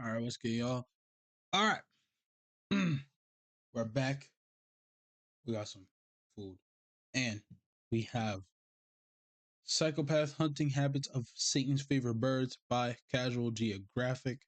All right, what's good, y'all? All right, we're back. We got some food, and we have Psychopath Hunting Habits of Satan's Favorite Birds by Casual Geographic.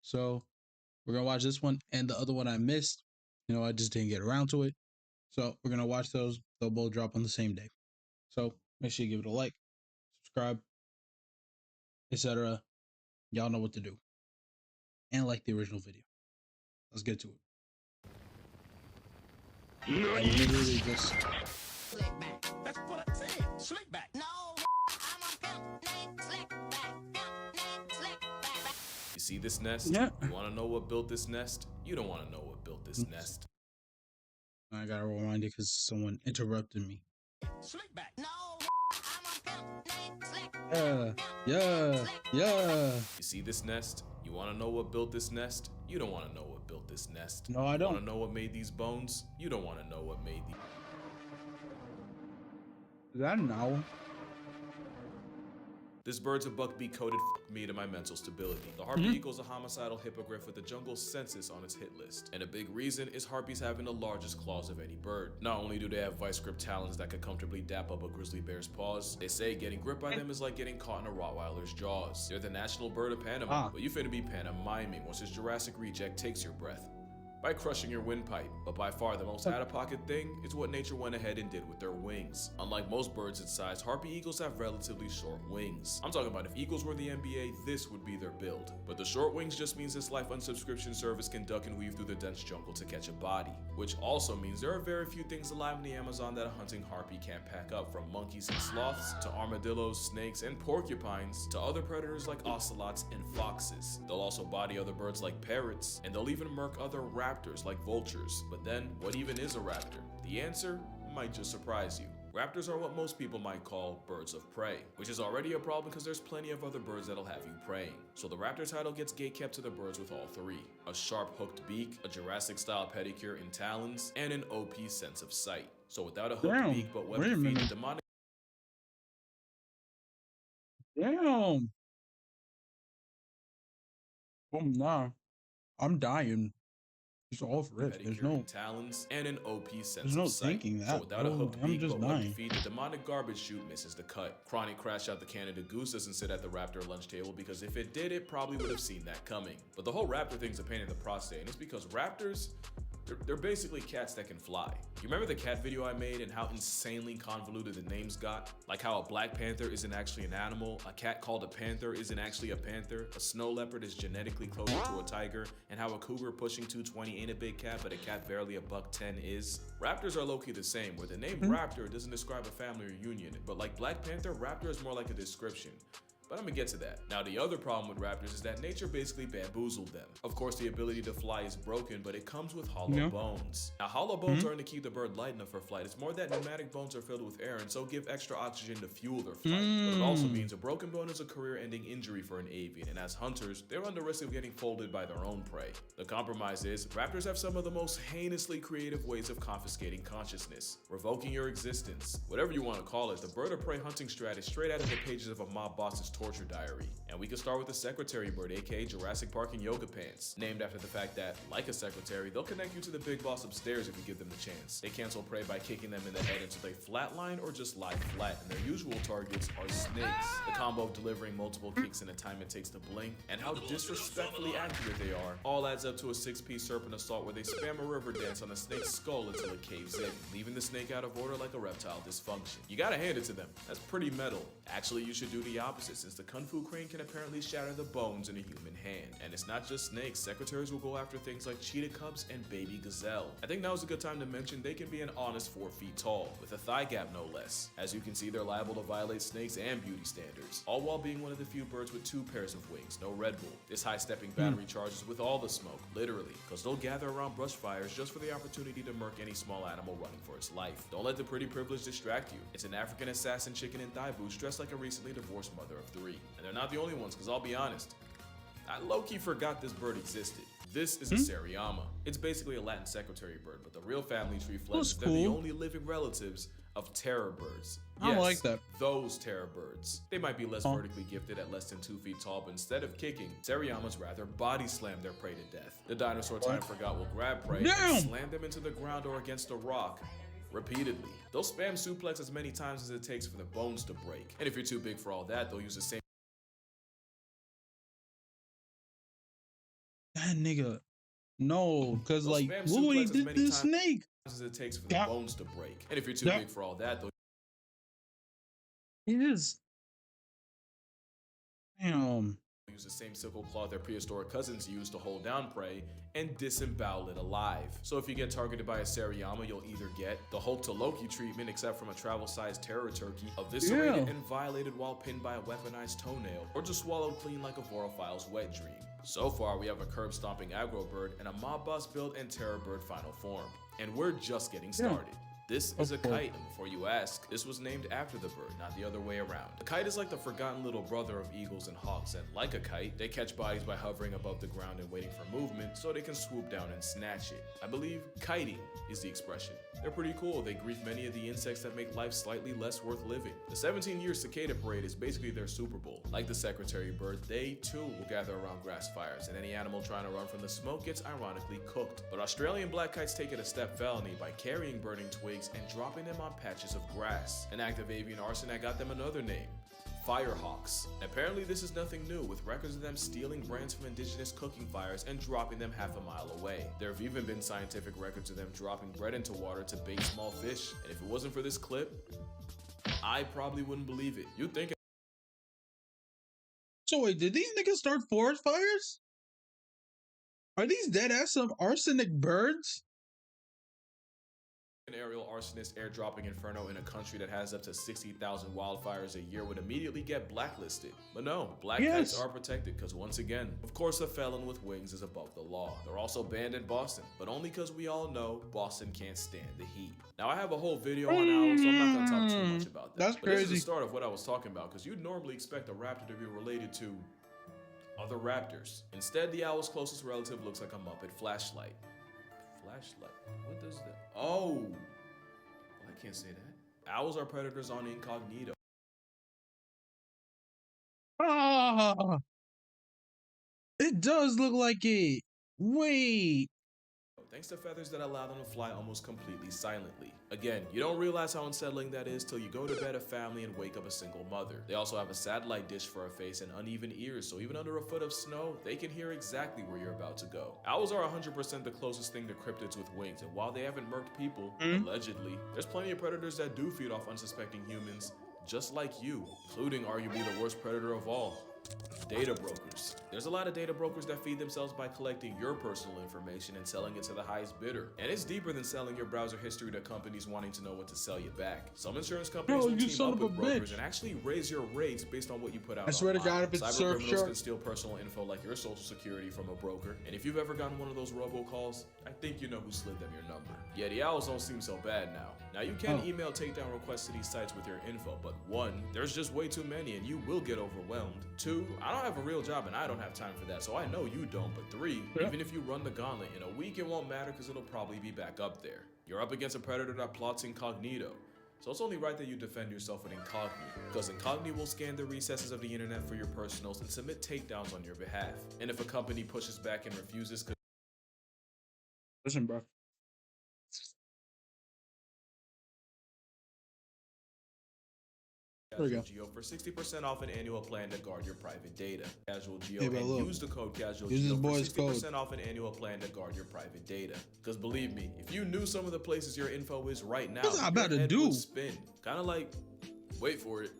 So we're gonna watch this one and the other one I missed. I just didn't get around to it. So we're gonna watch those. They'll both drop on the same day. So make sure you give it a like, subscribe, etc. Y'all know what to do. And like the original video. Let's get to it. I literally just Slick back. That's what I said. Slick back. No, I'm a pimp named Slick back. Pimp named Slick back. You see this nest? Yeah. You want to know what built this nest? You don't want to know what built this nest. I gotta rewind it because someone interrupted me. Slick back. No, I'm a pimp named Slick back. Yeah. You see this nest? You want to know what built this nest? You don't want to know what built this nest. No, I You don't. want to know what made these bones? You don't want to know what made these. Is that an owl? This bird's a buckbeak coated me to my mental stability. The harpy eagle's a homicidal hippogriff with the jungle census on its hit list. And a big reason is harpies having the largest claws of any bird. Not only do they have vice grip talons that could comfortably dap up a grizzly bear's paws, they say getting gripped by them is like getting caught in a Rottweiler's jaws. They're the national bird of Panama, but you finna be pantomiming once this Jurassic reject takes your breath. By crushing your windpipe, but by far the most out-of-pocket thing is what nature went ahead and did with their wings. Unlike most birds its size, harpy eagles have relatively short wings. I'm talking about if eagles were the NBA, this would be their build. But the short wings just means this life unsubscription service can duck and weave through the dense jungle to catch a body. Which also means there are very few things alive in the Amazon that a hunting harpy can't pack up, from monkeys and sloths, to armadillos, snakes, and porcupines, to other predators like ocelots and foxes. They'll also body other birds like parrots, and they'll even murk other raptors like vultures. But then, what even is a raptor? The answer might just surprise you. Raptors are what most people might call birds of prey, which is already a problem because there's plenty of other birds that'll have you preying. So the raptor title gets gatekept to the birds with all three: a sharp hooked beak, a Jurassic-style pedicure and talons, and an OP sense of sight. So without a hooked beak but weapon feet, the demonic Damn. Oh nah. I'm dying. It's all for it. There's no talons and an OP sense there's no of sight. thinking that. So without a hooked I'm beak just but webbed dying. feet, the demonic garbage chute misses the cut. Chronic crash out the Canada Goose doesn't sit at the raptor lunch table because if it did, it probably would have seen that coming. But the whole raptor thing's a pain in the prostate, and it's because raptors, they're basically cats that can fly. You remember the cat video I made and how insanely convoluted the names got? Like how a black panther isn't actually an animal, a cat called a panther isn't actually a panther, a snow leopard is genetically closer to a tiger, and how a cougar pushing 220 ain't a big cat, but a cat barely a $110 is. Raptors are low-key the same, where the name raptor doesn't describe a family or union, but like Black Panther, raptor is more like a description. But I'm gonna get to that. Now, the other problem with raptors is that nature basically bamboozled them. Of course, the ability to fly is broken, but it comes with hollow bones. Now, hollow bones aren't to keep the bird light enough for flight. It's more that pneumatic bones are filled with air and so give extra oxygen to fuel their flight. But it also means a broken bone is a career-ending injury for an avian, and as hunters, they run the risk of getting folded by their own prey. The compromise is, raptors have some of the most heinously creative ways of confiscating consciousness, revoking your existence. Whatever you want to call it, the bird of prey hunting strat is straight out of the pages of a mob boss's torture diary. And we can start with the secretary bird, aka Jurassic Park in yoga pants, named after the fact that, like a secretary, they'll connect you to the big boss upstairs if you give them the chance. They cancel prey by kicking them in the head until they flatline or just lie flat, and their usual targets are snakes. The combo of delivering multiple kicks in the time it takes to blink, and how disrespectfully accurate they are, all adds up to a 6-piece serpent assault where they spam a river dance on a snake's skull until it caves in, leaving the snake out of order like a reptile dysfunction. You gotta hand it to them. That's pretty metal. Actually, you should do the opposite, since the Kung Fu crane can apparently shatter the bones in a human hand. And it's not just snakes, secretaries will go after things like cheetah cubs and baby gazelle. I think now is a good time to mention they can be an honest 4 feet tall, with a thigh gap no less. As you can see, they're liable to violate snakes and beauty standards, all while being one of the few birds with 2 pairs of wings, no Red Bull. This high-stepping battery charges with all the smoke, literally, because they'll gather around brush fires just for the opportunity to murk any small animal running for its life. Don't let the pretty privilege distract you. It's an African assassin chicken in thigh boots dressed like a recently divorced mother of 3. And they're not the only ones, because I'll be honest, I low-key forgot this bird existed. This is a Seriama. It's basically a Latin secretary bird, but the real family tree fledges, they're the only living relatives of terror birds. I don't like Yes, that. those terror birds. They might be less Huh? vertically gifted at less than 2 feet tall, but instead of kicking, Seriamas rather body slam their prey to death. The dinosaur time forgot will grab prey and Damn! slam them into the ground or against a rock repeatedly. They'll spam suplex as many times as it takes for the bones to break. And if you're too big for all that, they'll use the same That nigga. No, because they'll like, spam look what he suplex as did many to the times snake. as it takes for the Yeah. bones to break. And if you're too Yeah. big for all that, they'll It is. Damn. use the same sickle claw their prehistoric cousins used to hold down prey and disembowel it alive. So if you get targeted by a Seriama, you'll either get the Hulk to Loki treatment, except from a travel-sized terror turkey, eviscerated Yeah. and violated while pinned by a weaponized toenail, or just swallowed clean like a Vorophile's wet dream. So far, we have a curb-stomping aggro bird and a mob boss build and terror bird final form. And we're just getting started. This is a kite, and before you ask, this was named after the bird, not the other way around. The kite is like the forgotten little brother of eagles and hawks, and like a kite, they catch bodies by hovering above the ground and waiting for movement so they can swoop down and snatch it. I believe kiting is the expression. They're pretty cool. They grief many of the insects that make life slightly less worth living. The 17-year cicada parade is basically their Super Bowl. Like the secretary bird, they too will gather around grass fires, and any animal trying to run from the smoke gets ironically cooked. But Australian black kites take it a step felony by carrying burning twigs and dropping them on patches of grass. An act of avian arson that got them another name: Firehawks. Apparently this is nothing new, with records of them stealing brands from indigenous cooking fires and dropping them half a mile away. There have even been scientific records of them dropping bread into water to bait small fish, and if it wasn't for this clip, I probably wouldn't believe it. You'd think So wait, did these niggas start forest fires? Are these dead ass some arsenic birds? an aerial arsonist airdropping Inferno in a country that has up to 60,000 wildfires a year would immediately get blacklisted. But no, black kites are protected because once again, of course a felon with wings is above the law. They're also banned in Boston, but only because we all know Boston can't stand the heat. Now I have a whole video on owls, so I'm not going to talk too much about that. That's but this is crazy. the start of what I was talking about, because you'd normally expect a raptor to be related to other raptors. Instead, the owl's closest relative looks like a Muppet flashlight. Flashlight? What does that? Oh! I can't say that. Owls are predators on incognito. Ah, it does look like it. Wait. Thanks to feathers that allow them to fly almost completely silently. Again, you don't realize how unsettling that is till you go to bed a family and wake up a single mother. They also have a satellite dish for a face and uneven ears, so even under a foot of snow, they can hear exactly where you're about to go. Owls are 100% the closest thing to cryptids with wings, and while they haven't murked people, allegedly, there's plenty of predators that do feed off unsuspecting humans, just like you, including arguably the worst predator of all. Data brokers. There's a lot of data brokers that feed themselves by collecting your personal information and selling it to the highest bidder. And it's deeper than selling your browser history to companies wanting to know what to sell you back. Some insurance companies will team up with brokers and actually raise your rates based on what you put out. I swear to God, if it's cyber criminals Surfshark, can steal personal info like your social security from a broker. And if you've ever gotten one of those robocalls, I think you know who slid them your number. Yeah, the owls don't seem so bad now. Now you can email takedown requests to these sites with your info, but one, there's just way too many and you will get overwhelmed. Two, I don't have a real job and I don't have time for that, so I know you don't. But three, even if you run the gauntlet, in a week it won't matter because it'll probably be back up there. You're up against a predator that plots incognito. So it's only right that you defend yourself with Incognito, because Incognito will scan the recesses of the internet for your personals and submit takedowns on your behalf. And if a company pushes back and refuses, listen, bro. Casual Geo for 60% off an annual plan to guard your private data. Casual Geo Hey, and look, use the code Casual use Geo this for boy's 60% code. off an annual plan to guard your private data. Because believe me, if you knew some of the places your info is right now, What's I about your to head do? would spin. Kind of like, wait for it.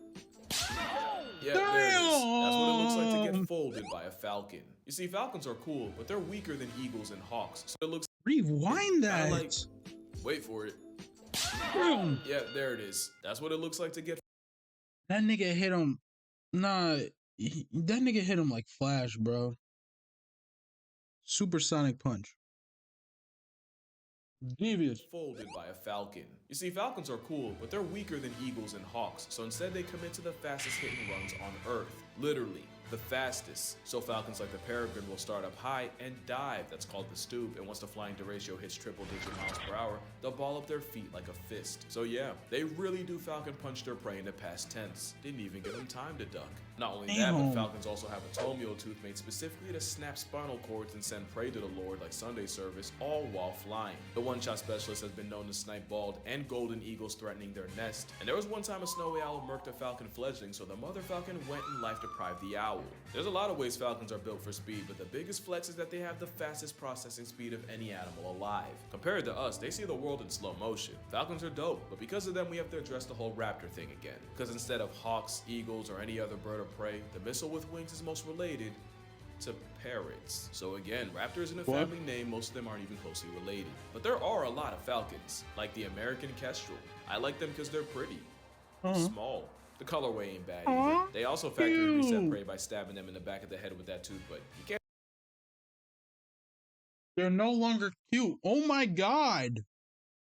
Yeah, there it is. That's what it looks like to get folded by a falcon. You see, falcons are cool, but they're weaker than eagles and hawks. So it looks Rewind that. kinda like, wait for it. Boom. Yeah, there it is. That's what it looks like to get. That nigga hit him. Nah, that nigga hit him like Flash, bro. Supersonic punch. Devious. Folded by a falcon. You see, falcons are cool, but they're weaker than eagles and hawks, so instead they commit to the fastest hitting runs on Earth. Literally. the fastest. So falcons like the peregrine will start up high and dive, that's called the stoop, and once the flying derecho hits triple-digit miles per hour, they'll ball up their feet like a fist. So yeah, they really do falcon punch their prey into past tense. Didn't even give them time to duck. Not only that, but falcons also have a toenail tooth made specifically to snap spinal cords and send prey to the Lord like Sunday service, all while flying. The one-shot specialist has been known to snipe bald and golden eagles threatening their nest, and there was one time a snowy owl murked a falcon fledgling, so the mother falcon went and life-deprived the owl. There's a lot of ways falcons are built for speed, but the biggest flex is that they have the fastest processing speed of any animal alive. Compared to us, they see the world in slow motion. Falcons are dope, but because of them we have to address the whole raptor thing again. Because instead of hawks, eagles, or any other bird of prey, the missile with wings is most related to parrots. So again, raptor isn't a family name, most of them aren't even closely related. But there are a lot of falcons, like the American kestrel. I like them because they're pretty, small. The colorway ain't bad either. They also factory reset prey by stabbing them in the back of the head with that tooth, but you can't They're no longer cute. Oh my god.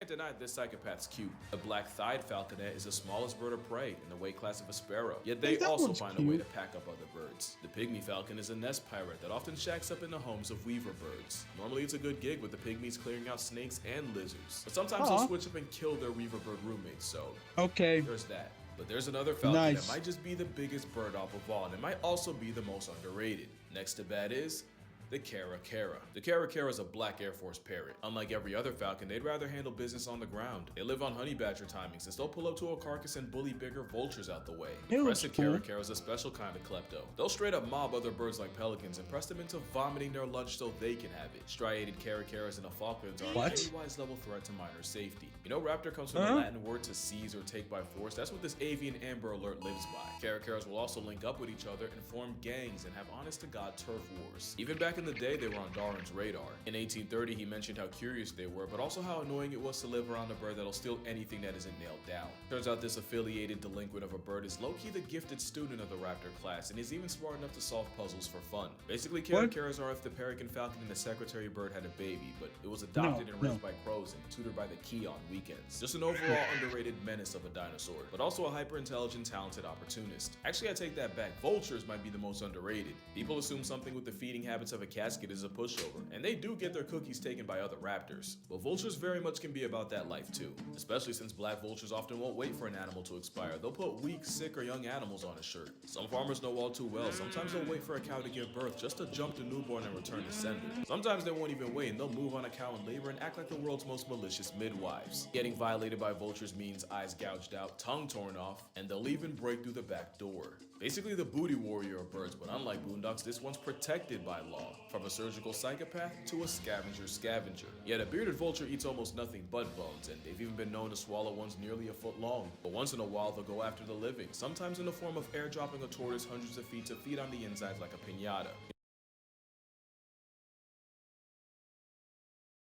deny this psychopath's cute. The black-thighed falconet is the smallest bird of prey in the weight class of a sparrow, yet they also find a way to pack up other birds. The pygmy falcon is a nest pirate that often shacks up in the homes of weaver birds. Normally it's a good gig with the pygmies clearing out snakes and lizards, but sometimes they'll switch up and kill their weaver bird roommates, so there's that. But there's another falcon that might just be the biggest bird off of all, and it might also be the most underrated. Next to bat is the caracara. The caracara is a black Air Force parrot. Unlike every other falcon, they'd rather handle business on the ground. They live on honey badger timings, since they'll pull up to a carcass and bully bigger vultures out the way. Crested caracara is a special kind of klepto. They'll straight up mob other birds like pelicans and press them into vomiting their lunch so they can have it. Striated caracaras and a falcons are a Pennywise level threat to minor safety. You know raptor comes from the Latin word to seize or take by force. That's what this avian Amber Alert lives by. Caracaras will also link up with each other and form gangs and have honest-to-God turf wars. Even back in the day, they were on Darwin's radar. In 1830, he mentioned how curious they were, but also how annoying it was to live around a bird that'll steal anything that isn't nailed down. Turns out this affiliated delinquent of a bird is low-key the gifted student of the raptor class, and is even smart enough to solve puzzles for fun. Basically, caracaras are if the peregrine falcon and the secretary bird had a baby, but it was adopted and raised by crows and tutored by the key on weekends. Just an overall underrated menace of a dinosaur, but also a hyper-intelligent, talented opportunist. Actually, I take that back. Vultures might be the most underrated. People assume something with the feeding habits of a casket is a pushover, and they do get their cookies taken by other raptors. But vultures very much can be about that life too, especially since black vultures often won't wait for an animal to expire. They'll put weak, sick, or young animals on a shirt. Some farmers know all too well. Sometimes they'll wait for a cow to give birth just to jump the newborn and return to sender. Sometimes they won't even wait and they'll move on a cow in labor and act like the world's most malicious midwives. Getting violated by vultures means eyes gouged out, tongue torn off, and they'll even break through the back door. Basically the booty warrior of birds, but unlike boondocks, this one's protected by law. From a surgical psychopath to a scavenger. Yet a bearded vulture eats almost nothing but bones, and they've even been known to swallow ones nearly a foot long. But once in a while they'll go after the living, sometimes in the form of airdropping a tortoise hundreds of feet to feed on the insides like a piñata.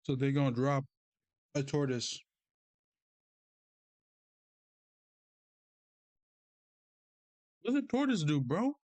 So they're gonna drop a tortoise. What does a tortoise do, bro?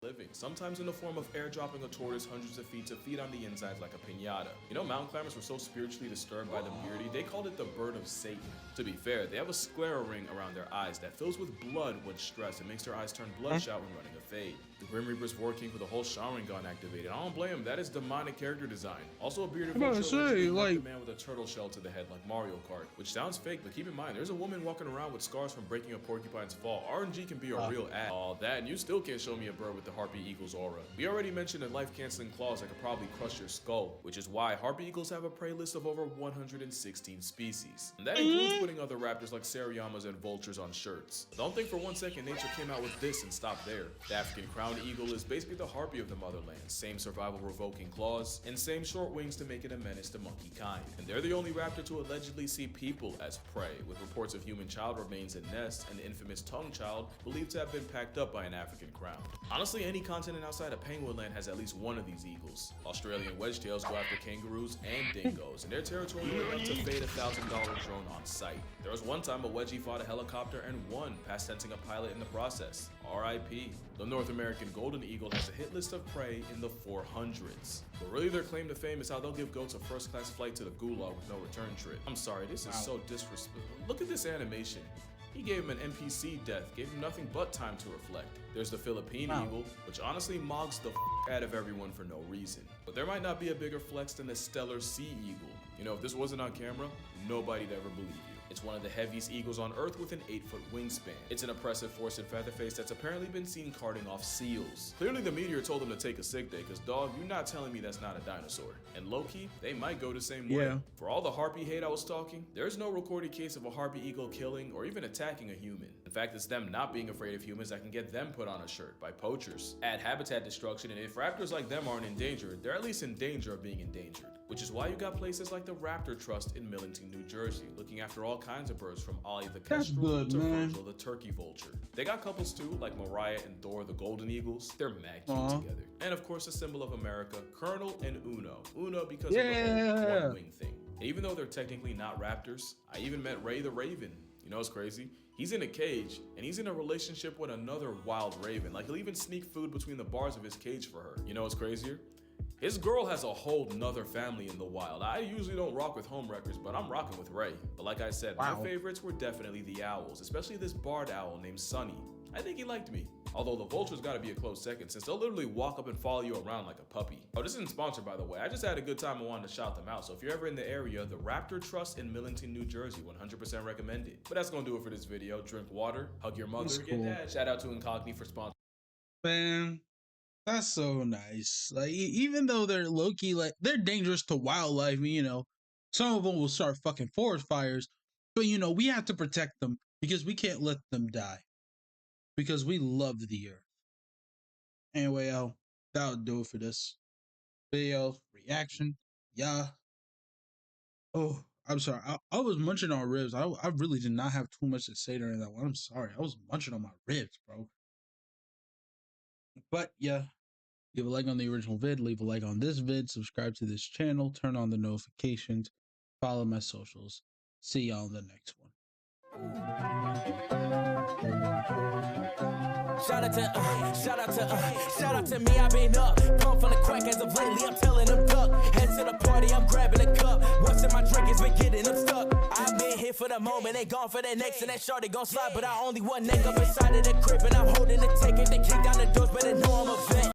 Living, sometimes in the form of airdropping a tortoise hundreds of feet to feed on the insides like a piñata. You know, mountain climbers were so spiritually disturbed by the beardy, they called it the bird of Satan. To be fair, they have a sclera ring around their eyes that fills with blood when stressed and makes their eyes turn bloodshot when running a fade. The Grim Reaper's working with a whole showering gun activated. I don't blame him, that is demonic character design. Also a bearded vulture like a man with a turtle shell to the head like Mario Kart, which sounds fake, but keep in mind, there's a woman walking around with scars from breaking a porcupine's fall. RNG can be a real ass. All that, and you still can't show me a bird with the Harpy Eagle's aura. We already mentioned that life-canceling claws that could probably crush your skull, which is why Harpy Eagles have a prey list of over 116 species. And that includes putting other raptors like Seriamas and vultures on shirts. But don't think for one second nature came out with this and stopped there. The African crowned eagle is basically the harpy of the motherland. Same survival-revoking claws, and same short wings to make it a menace to monkey kind. And they're the only raptor to allegedly see people as prey, with reports of human child remains in nests and the infamous tongue child believed to have been packed up by an African crown. Honestly, any continent outside of Penguin Land has at least one of these eagles. Australian wedgetails go after kangaroos and dingoes, and their territory will enough to fade a $1,000 drone on sight. There was one time a wedgie fought a helicopter and won, past tensing a pilot in the process. R.I.P. The North American golden eagle has a hit list of prey in the 400s. But really their claim to fame is how they'll give goats a first-class flight to the gulag with no return trip. I'm sorry, this is so disrespectful. Look at this animation. He gave him an NPC death, gave him nothing but time to reflect. There's the Philippine eagle, which honestly mogs the out of everyone for no reason. But there might not be a bigger flex than the stellar sea eagle. You know, if this wasn't on camera, nobody'd ever believe you. It's one of the heaviest eagles on Earth with an 8-foot wingspan. It's an oppressive force in Featherface that's apparently been seen carting off seals. Clearly the meteor told him to take a sick day, cause dog, you're not telling me that's not a dinosaur. And low-key, they might go the same way. For all the harpy hate I was talking, there's no recorded case of a harpy eagle killing or even attacking a human. In fact, it's them not being afraid of humans that can get them put on a shirt by poachers. Add habitat destruction, and if raptors like them aren't endangered, they're at least in danger of being endangered. Which is why you got places like the Raptor Trust in Millington, New Jersey, looking after all kinds of birds from Ollie the kestrel to Virgil the turkey vulture. They got couples too, like Mariah and Thor the golden eagles. They're mad cute together. And of course, a symbol of America, Colonel and Uno. Uno because of the whole one-wing thing. And even though they're technically not raptors, I even met Ray the Raven. You know what's crazy? He's in a cage, and he's in a relationship with another wild raven. Like, he'll even sneak food between the bars of his cage for her. You know what's crazier? His girl has a whole nother family in the wild. I usually don't rock with homewreckers, but I'm rocking with Ray. But like I said, my favorites were definitely the owls, especially this barred owl named Sunny. I think he liked me. Although the vulture's gotta be a close second, since they'll literally walk up and follow you around like a puppy. Oh, this isn't sponsored, by the way. I just had a good time and wanted to shout them out. So if you're ever in the area, the Raptor Trust in Millington, New Jersey, 100% recommended. But that's gonna do it for this video. Drink water, hug your mother, get that. Shout out to Incogni for sponsoring. Man, that's so nice. Like, even though they're low-key, like, they're dangerous to wildlife, you know, some of them will start fucking forest fires, but, you know, we have to protect them because we can't let them die because we love the earth. Anyway, that'll do it for this video reaction. Yeah. Oh, I'm sorry. I was munching on ribs. I really did not have too much to say during that one. I'm sorry. I was munching on my ribs, bro. But yeah, leave a like on the original vid, leave a like on this vid, subscribe to this channel, turn on the notifications, follow my socials. See y'all in the next one. Shout out to me, I've been up. Come from the crack as of lately, I'm telling them duck. Head to the party, I'm grabbing a cup. What's in my drink has been getting them stuck. I've been here for the moment, they gone for the next, and that shorty gon' slide. But I only one neck up inside of the crib, and I'm holding the ticket. They kick down the doors, better know I'm a vet.